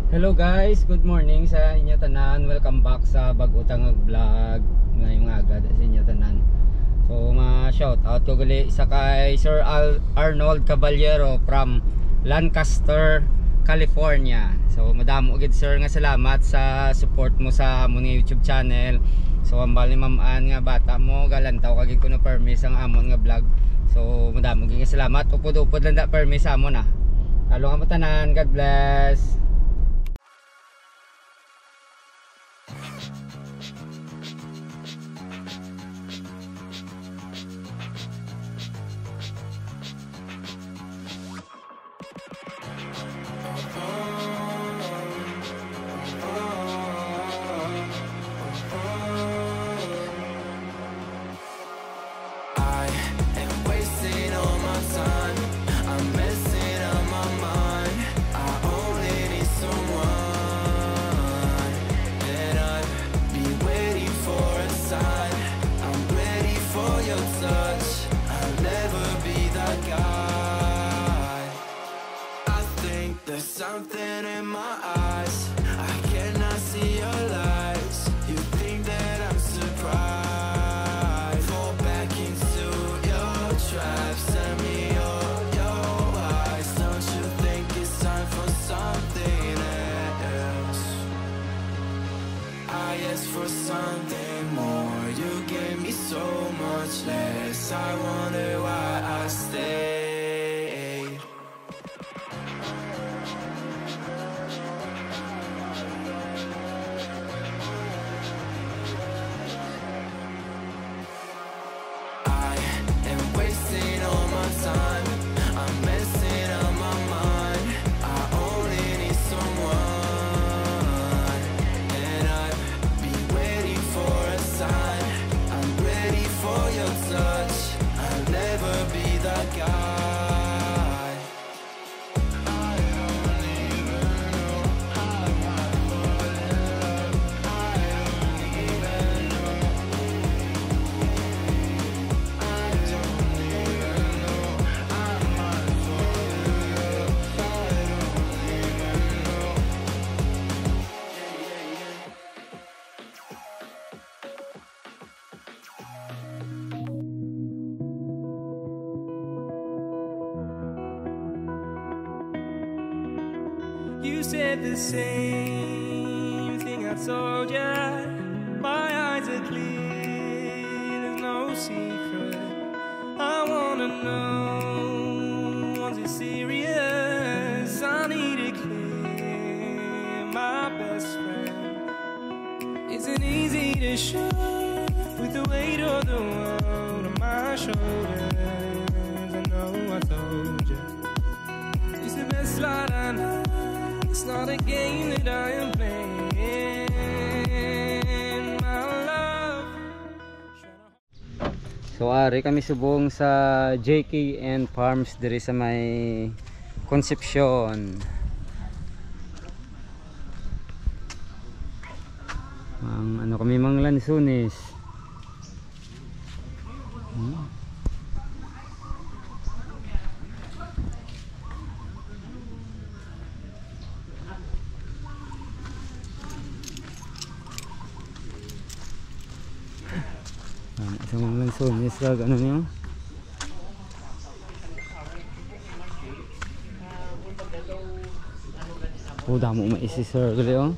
Hello guys, good morning sa inyo tanan. Welcome back sa Bagutang Vlog ngayong agad sa inyo tanan. So ma-shout out ko gali isa kay Sir Arnold Caballero from Lancaster, California. So madamo gid sir nga salamat sa support mo sa amon nga YouTube channel. So ambal ni ma'am-an nga bata mo galantaw kagid ko na permis ang amon nga vlog. So madamo gid nga salamat. Upod-upod lang da permis amon ah. Halo nga mo tanan. God bless. Something in my eyes, I cannot see your lies. You think that I'm surprised? Fall back into your trap, send me your eyes. Don't you think it's time for something else? I asked for something more, you gave me so much less. I wonder why I stayed. You said the same thing I told ya. My eyes are clear, there's no secret. I wanna know, was it serious? I need it clear, my best friend. Isn't easy to show with the weight of the world on my shoulders. I know I told you it's the best light I know. It's not a game that I am playing, my love. So ari kami subong sa JKN Farms diri sa may Concepcion. Ang ano kami mang lansunis. Isang mga lansones ka, ano niyo? Damo maisi sir, gali oh.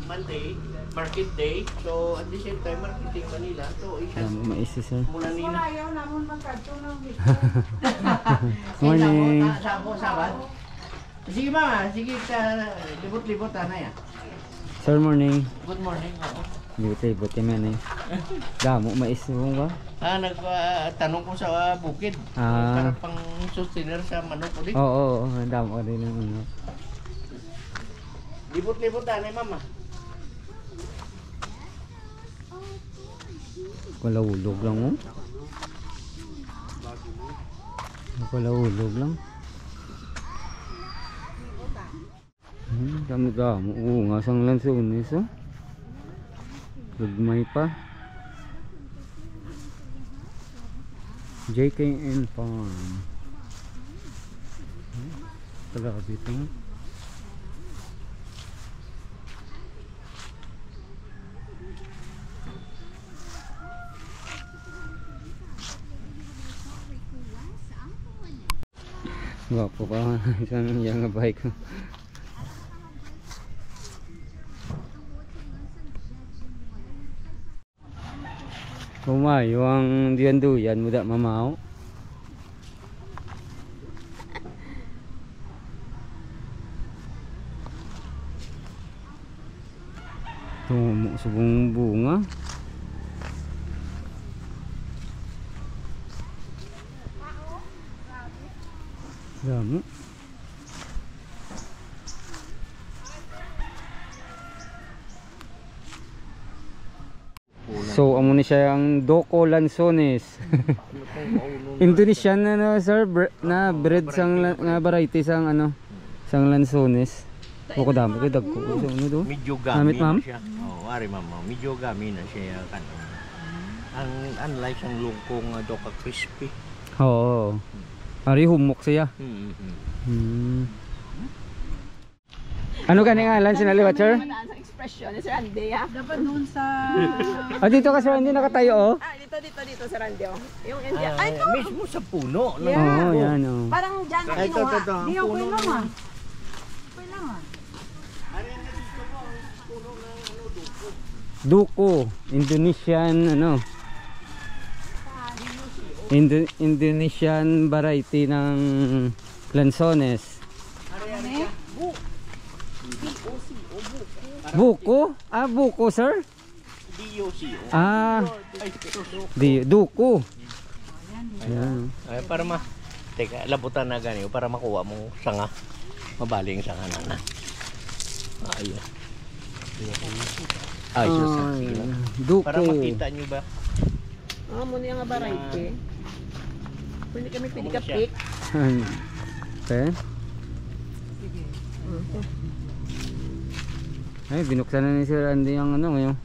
Monday, market day. So at the same time, marketing Manila. So Damo maisi sir. mula nila. Morning. Sige ma, sige ka libot-libot na ya. Sir, morning. Good morning. Libot-libot yan eh. Damo maisi mo ba? Nagtanong ko sa bukid. Para pang sustainer sa manok ulit. Oo, damo rin ng ano. Libot-libot na mama. Kulawulog lang mo. Kulawulog lang. Damo-damo. Oo nga, sang lansunis oh. Gagmay pa. JKN Farm. Kalabit mo. Gwapo ka. Isang yang bike ko. Kumayo ang duyan-duyan muda mamaw. Tumo sa bunga. Dami. So amo ni siya ang Doko Lanzones. Indonesian na no, sir, na breed sang nga variety sang ano, sang Lanzones. Boko dami kay dagko. So ano do? Medyo Namit, gami ma'am? na siya. Oh, ari ma'am. Medyo gami na siya kan. Ang unlike ang lungkong Doka crispy. Oo. Ari humok siya. Ano ka nga alam sinaliwat, sir? Sa expression ni Sir Andy, ha? Dapat doon sa... Ah, dito ka, sir, hindi nakatayo, oh. Ah, dito, Sir Andy, oh. Yung India. Ay, ito! Mismo sa puno. No? Oo, yan, oh. Parang dyan Ay, ito. kinuha. Di ako lang ah. Lang ah. Duko, Indonesian, ano. Indonesian variety ng Lanzones. Buko? Ah, buko, sir? DOC. Ah, Ay, duko. Yan. Ay, para teka, labutan na ganyo para makuha mo sanga. Mabaling sanga na. Ayun. Ay, sige lang. Duko. Para makita nyo ba? Ah, muna yung variety. Pwede kami ka pick. Okay. Ay, binuksan na ni Sir Andy ang ano ngayon.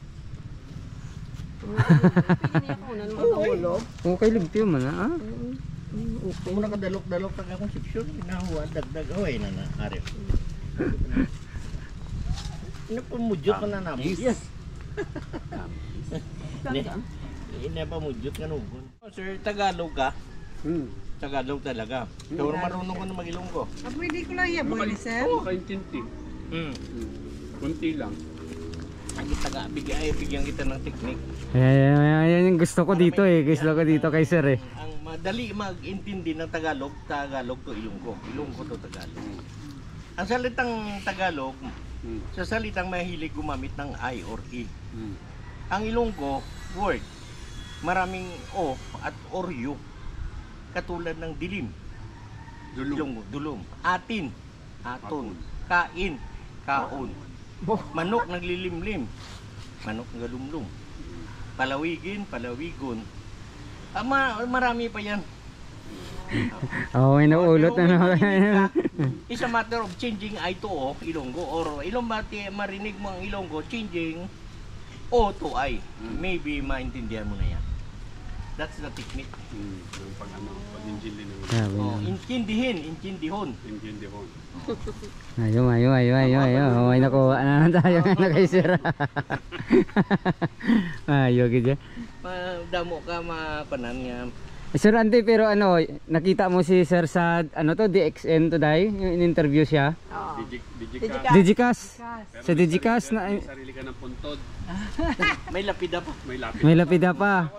Pwede niya ako na naman mahulog. Okay, ligtiyo man ah. Okay. Kung nakadalok-dalok ka akong seksyon, inahuwa, dagdag, away na na, Arif. Napamudyo ka na namin. Yes. Napamudyo ka nugon. Sir, Tagalog ka? Tagalog talaga. So, marunong ko na mag-Ilonggo. Ah, pwede ko lang yan, sir. Oo, kaintinti. Kunti lang. Ang bigyan kita ng teknik. Yan yung gusto ko dito eh. Gusto ko dito kay Sir eh. Ang madali mag-intindi ng Tagalog, Tagalog to Ilonggo. Ilonggo to Tagalog. Ang salitang Tagalog, sa salitang mahilig gumamit ng I or E. Ang Ilonggo, word, maraming O at or U. Katulad ng dilim. Ilonggo, dulom. Atin, aton. Kain, kaon. Manok naglilimlim. Manok ngalumlum. Palawigin, palawigon. Marami pa yan. Oo, may naulot na It's a matter of changing I to O, Ilonggo, or marinig mo ang Ilonggo, changing O to I. Maybe maintindihan mo na yan. That's the technique. Yung pag-injili ng Intindihon. Intindihon. Ayo. May nakuha na tayo na kay Sir. Ayo, gidya. Damo ka mapanan nga. Sir Andy, pero ano, nakita mo si Sir sa ano to, DXN today, yung in-interview siya. Oo. Digicast. Digicast. Sa Digicast na May sarili ka ng puntod. May lapida pa. May lapid. may lapida pa.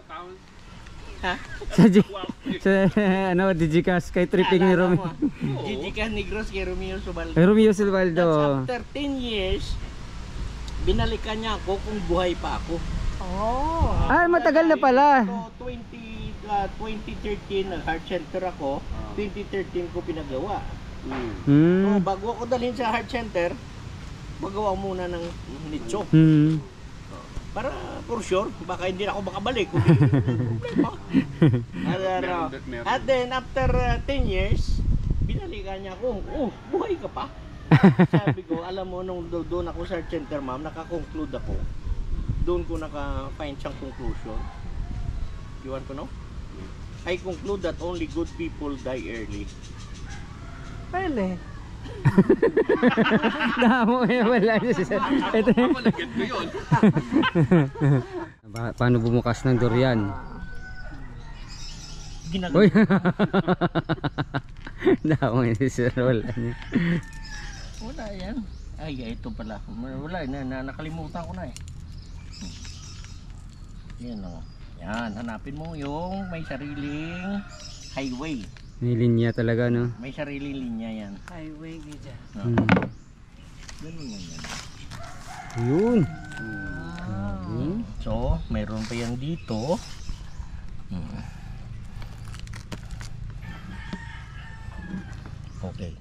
Ha? Sa ano, Digicast kay tripping ni Romeo. Gigikas Negros kay Romeo Subaldo. Romeo Silvaldo. After 10 years, binalikan niya ako kung buhay pa ako. Oh. Ah, matagal na pala. So, 2013, nag-heart center ako. 2013 ko pinagawa. So, bago ako dalhin sa heart center, magawa muna ng nicho. Para for sure, baka hindi na ako makabalik. At then, after 10 years, binalikan niya ako, buhay ka pa. Sabi ko, alam mo, nung doon ako sa heart center, ma'am, nakakonclude ako. Doon ko naka-find siyang conclusion. You want to know? I conclude that only good people die early. Really? Damo eh, wala. Ito. Ako nag-get ko yun. Paano bumukas ng durian? Ginagawa. Uy. Damo eh, si Rol. Wala yan. Ay, ito pala. Wala, nakalimutan ko na eh. Yan o. Yan, hanapin mo yung may sariling highway. May linya talaga, no? May sariling linya yan. Highway, gidya. No? Ganun yan yan. Yun. So, mayroon pa yan dito. Okay.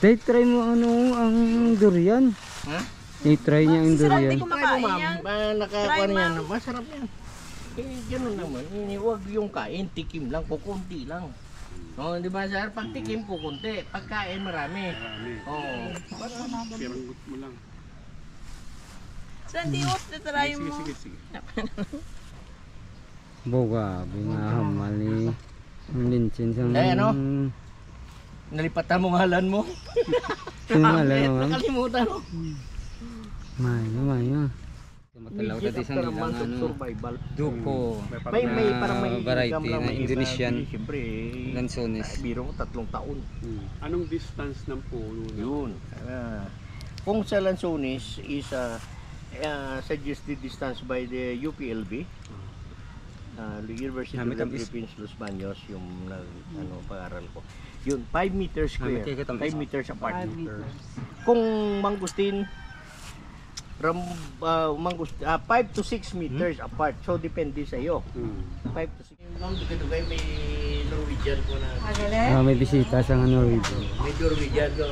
Try mo ano ang durian. Ha? Try niya ang durian. Hindi kumakain yan. Nakakakuha yan. Masarap yan. Eh, gano'n naman. Huwag yung kain, tikim lang, kukunti lang. Oh, di ba sir? Pag tikim, kukunti. Pagkain, marami. Oo. Piranggot mo lang. Saan di ut, try mo. Sige. Boga, binahamal ni ang linchin sa Eh, ano? Nalipatan mo ngalan mo. Sinungalan mo, ma'am? Nakalimutan mo. Mayo. Matalaw Legit dati sa after a nilang month of ano, survival. duko. May parang may variety income lang, na may Indonesian iba. Siyempre, lansones. biro ko 3 taon. Anong distance ng puno na? Yun. Kung sa Lanzones is suggested distance by the UPLB, the University of Namit the ang is- Philippines, Los Baños, yung pag-aral ko. Yun, 5 meters square. Namit kayo 5 meters apart. 5 meters. Kung mangustin, 5 to 6 meters apart. So, depende sa iyo. 5 to 6. Yung dugay may Norwegian ko na. Agale? May bisita sa Norwegian. May Norwegian ko.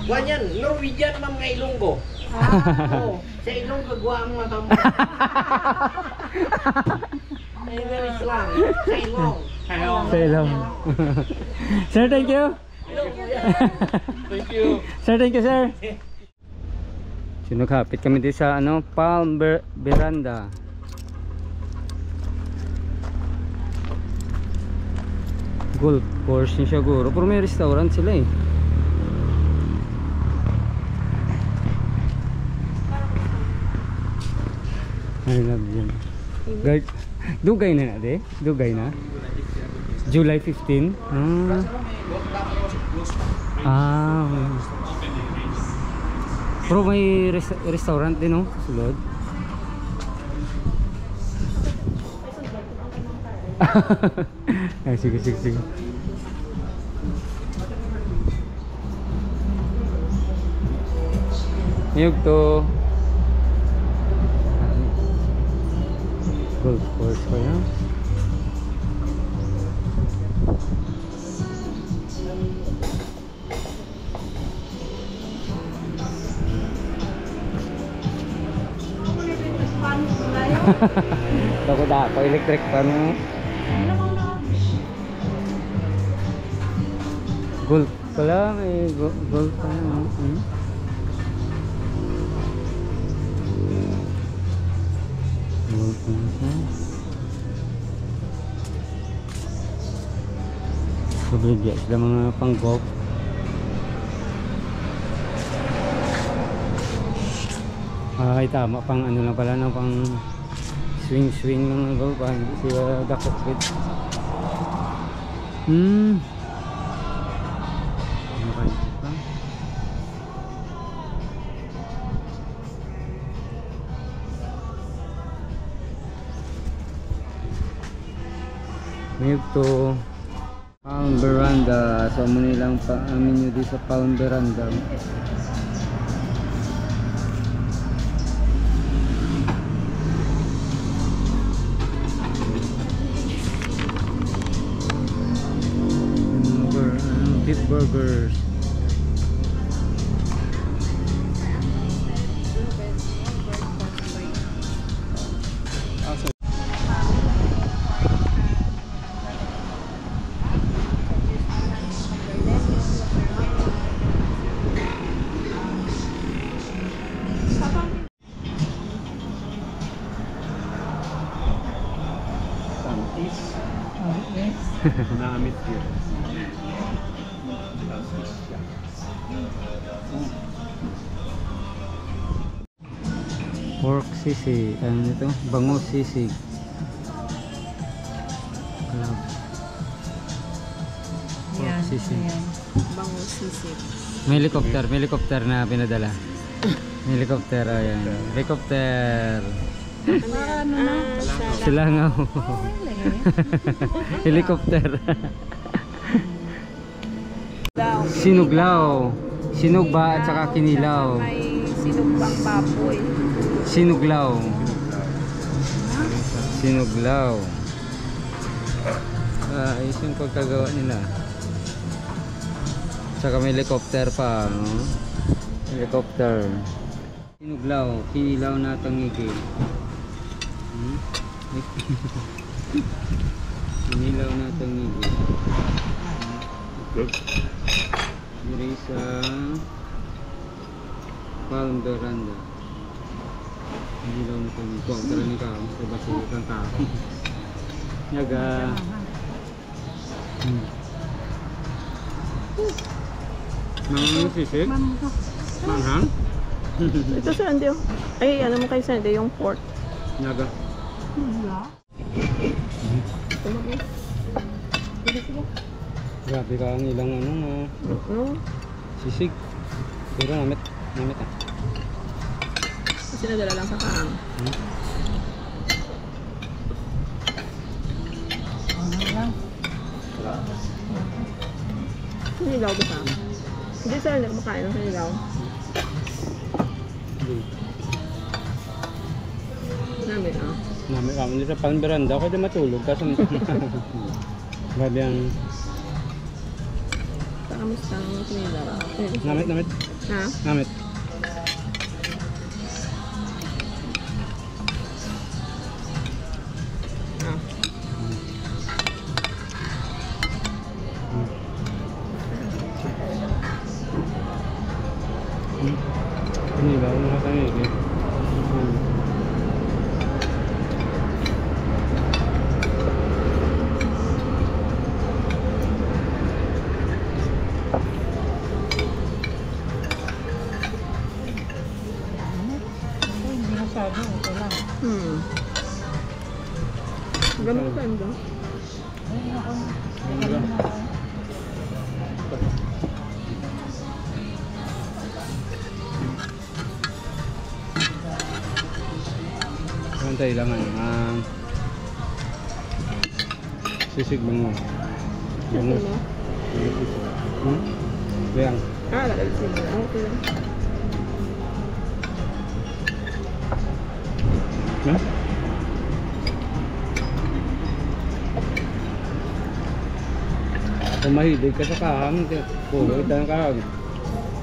Guwan yan, Norwegian ma'am nga Ilonggo. Oo, sa Ilonggo guwang ma'am. English lang, sa Ilong. Salam. Sir, thank you. Thank you. Sir, thank you, sir. Sinugapit kami dito sa Palm Veranda. Golf course yun siguro, pero may restaurant sila eh. I love yun. Guys, dugay na natin? Dugay na? July 15? Pero may restaurant din, no? Sulod. Ay, sige. Niyog to. Golf course ko yan. Dako electric pa no. Golf pala, may golf pa no. Golf pa. Sobligya sila mga pang golf. Ay tama, pang ano lang pala, no? Pang swing lang ng golf, hindi sila dakot with. Mayroon to Palm Veranda. So muna lang pa amin nyo di sa Palm Veranda. Beef burgers. Namit yun. Transisya. Pork sisig. Ano ito? Bangus sisig. Crab. Pork sisig. Bangus sisig. May helicopter na pinadala. May helicopter, ayan. Helicopter. Silangaw. Helicopter. Sinuglaw. Sinugba at saka kinilaw. May sinugbang baboy. Sinuglaw. Sinuglaw. Ayos yung pagkagawa nila. Tsaka may helicopter pa, no? Helicopter. Sinuglaw, kinilaw na tangigi. Kinilaw na tangigi. Diri sa Palm Doranda. Kinilaw na tangigi. Kung tara ni ka, sa basi kang tao. Yaga. Mangang sisig? Manghang? Ito sa Andy. Ay, ano mo kay Sandy, yung pork. Naga. Grabe ka ang ilang ano sisig. Pero namit ah. Kasi nadala lang sa kaang. Sinigaw ba sa? Hindi sir, hindi kumakain ng sinigaw. Namin Namit ka. Hindi sa Palm Veranda ako din matulog kasi grabe ang Kamusta ang sinigaw? namit. Ha? Namit. Ini baru nakatangin eh. Hindi masyado. Ito lang. Gamot ka ba? Antay lang sisig bango. Bango. Bayang. Lagay sila. Okay lang. Kung mahilig ka sa kahang, pulo ito ng kahang.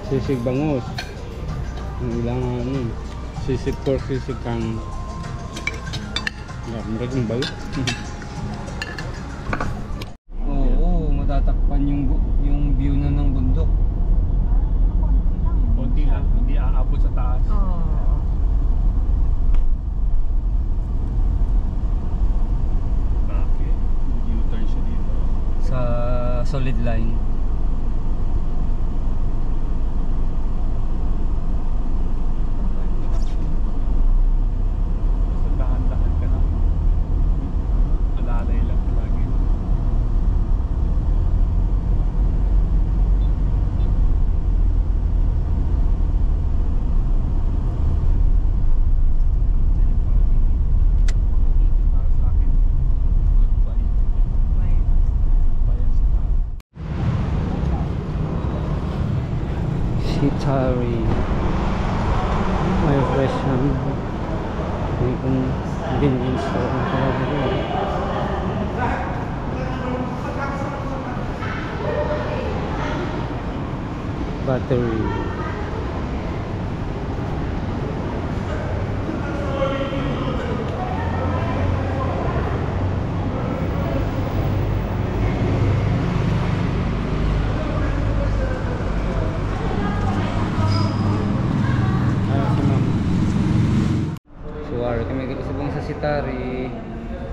Sisig bangus. Ang ilang sisig pork, sisig kang mereka bayo. Oo, matatakpan yung view na ng bundok. Konti lang, hindi aabot sa taas. Bakit? U-turn siya dito. Sa solid line. Basta dahan-dahan ka lang. Alalay lang lagi. Para sa akin, goodbye. Bayan sa taas. Sitari. May fresh may convenience store ang tawag nila. Battery. Suwar kami subong sa Sitari.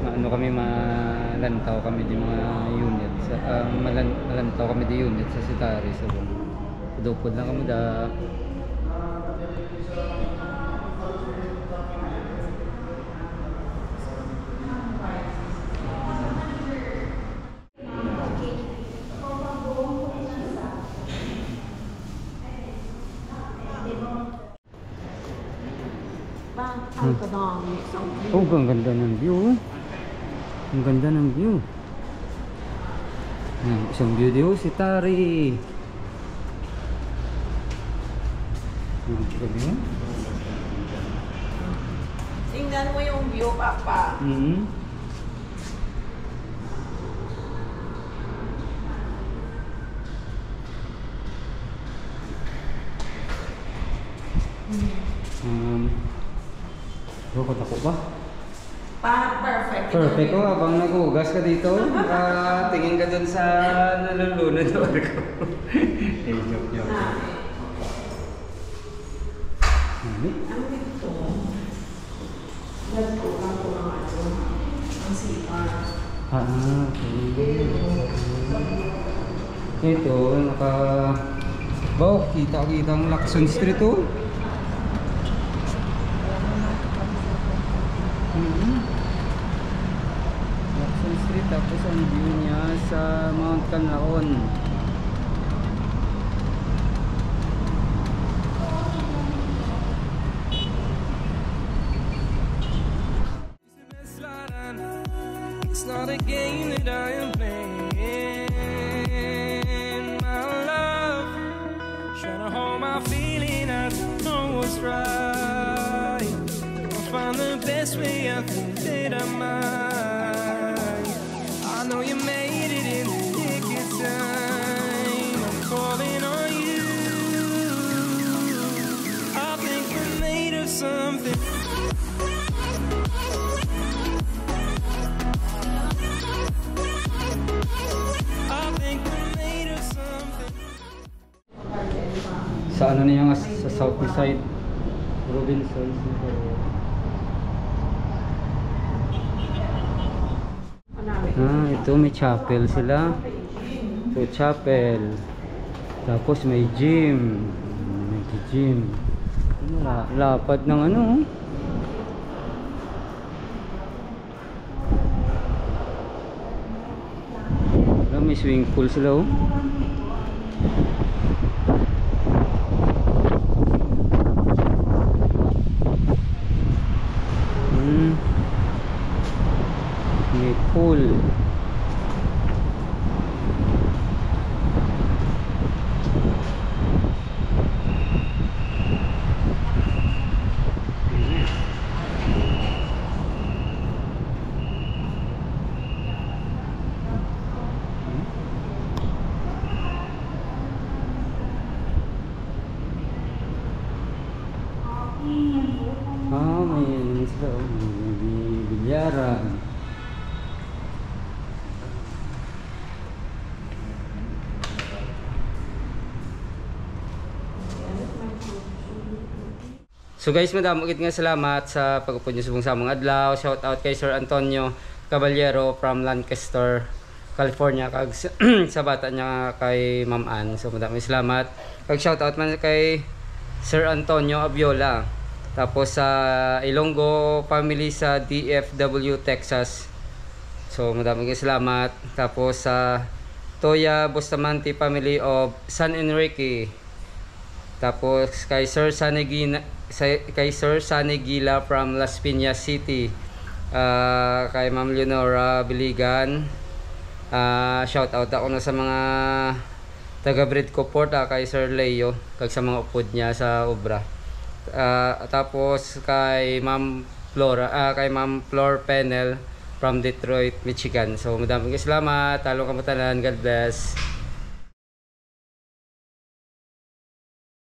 Maano kami malantaw kami di mga unit sa malantaw kami di unit sa Sitari so dupod lang kami da. Oh, ang ganda ng view. Ang ganda ng view. Isang view dito si Tari. Tingnan mo yung view, Papa. Rukot ako ba? Perfect. Perfect ko habang naghugas ka dito. Tingin ka dun sa nalulunod na barko. Joke. Ang dito, ganito lang po ang CR. Okay. Ito, kita ang Lacson Street oh. Lacson Street, tapos ang view niya sa Mount Canlaon. It's not a game that I am playing, my love. Trying to hold my feeling, I don't know what's right. I'll find the best way, I think that I might. I know you made it in the nick of time. I'm calling on you. I think we're made of something. Sa ano niya nga sa south side Robinsons ito may chapel sila. Ito chapel, tapos may gym, lapad ng ano may swimming pool sila oh. May pool. May sila oh, may bilyaran. So guys, madamo gid nga salamat sa pag-upod niyo subong sa mga adlaw. Shout out kay Sir Antonio Caballero from Lancaster, California, kag sa bata niya kay Ma'am Ann. So madamo salamat. Kag shout out man kay Sir Antonio Abiola. Tapos sa Ilonggo family sa DFW, Texas. So madami salamat. Tapos sa Toya Bustamante family of San Enrique. Tapos kay Sir Sanegila from Las Piñas City. Kay Ma'am Leonora Biligan. Shout out ako na sa mga taga Bridgeport, kay Sir Leo, kag sa mga upod niya sa obra. Tapos kay Ma'am Flor Penel from Detroit, Michigan. So madaming salamat. Talo ka matalan. God bless.